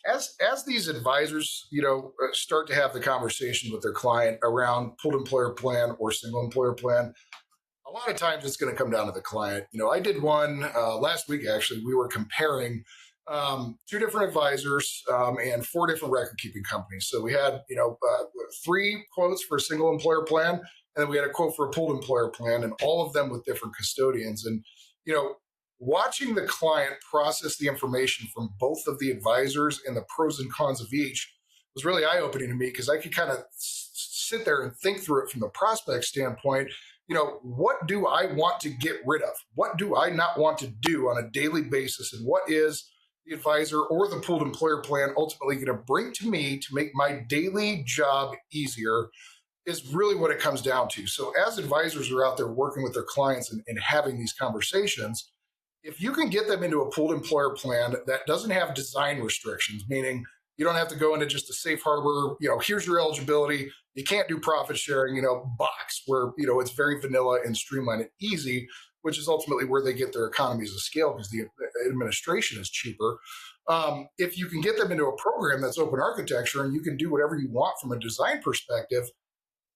As these advisors, start to have the conversation with their client around pooled employer plan or single employer plan, a lot of times it's going to come down to the client. I did one last week, actually. We were comparing two different advisors and four different record keeping companies. So we had, three quotes for a single employer plan, and then we had a quote for a pooled employer plan, and all of them with different custodians. And, watching the client process the information from both of the advisors and the pros and cons of each was really eye opening to me, because I could kind of sit there and think through it from the prospect standpoint. What do I want to get rid of? What do I not want to do on a daily basis? And what is the advisor or the pooled employer plan ultimately going to bring to me to make my daily job easier, is really what it comes down to. So as advisors are out there working with their clients and having these conversations, if you can get them into a pooled employer plan that doesn't have design restrictions, meaning you don't have to go into just a safe harbor, here's your eligibility, you can't do profit sharing, box where, it's very vanilla and streamlined and easy, which is ultimately where they get their economies of scale because the administration is cheaper. If you can get them into a program that's open architecture and you can do whatever you want from a design perspective,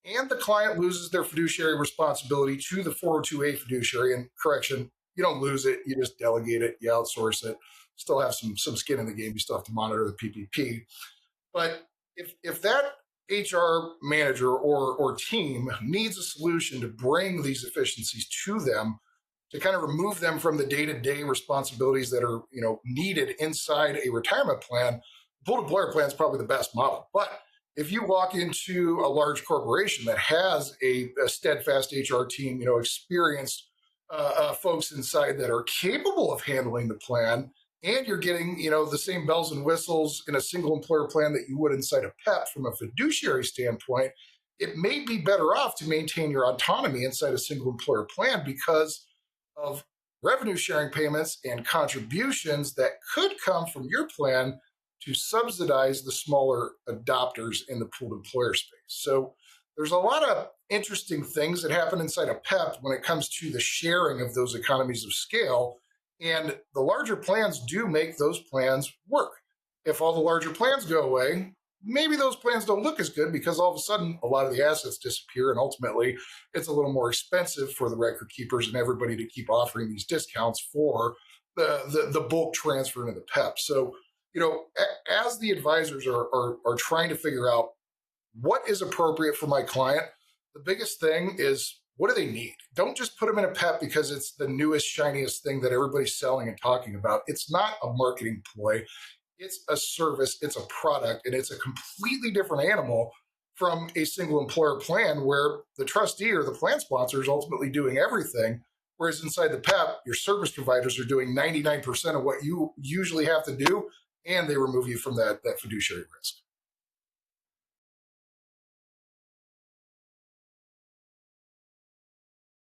and the client loses their fiduciary responsibility to the 402A fiduciary, and correction, you don't lose it, you just delegate it, you outsource it, still have some skin in the game, you still have to monitor the PPP. But if that HR manager or team needs a solution to bring these efficiencies to them, to kind of remove them from the day-to-day responsibilities that are needed inside a retirement plan, pooled employer plan is probably the best model. But if you walk into a large corporation that has a steadfast HR team, experienced folks inside that are capable of handling the plan, and you're getting, the same bells and whistles in a single employer plan that you would inside a PEP from a fiduciary standpoint, it may be better off to maintain your autonomy inside a single employer plan because of revenue sharing payments and contributions that could come from your plan to subsidize the smaller adopters in the pooled employer space. So there's a lot of interesting things that happen inside a PEP when it comes to the sharing of those economies of scale. And the larger plans do make those plans work. If all the larger plans go away, maybe those plans don't look as good because all of a sudden a lot of the assets disappear, and ultimately it's a little more expensive for the record keepers and everybody to keep offering these discounts for the bulk transfer into the PEP. So, as the advisors are trying to figure out what is appropriate for my client, the biggest thing is, what do they need? Don't just put them in a PEP because it's the newest, shiniest thing that everybody's selling and talking about. It's not a marketing ploy. It's a service, it's a product, and it's a completely different animal from a single employer plan where the trustee or the plan sponsor is ultimately doing everything. Whereas inside the PEP, your service providers are doing 99% of what you usually have to do, and they remove you from that fiduciary risk.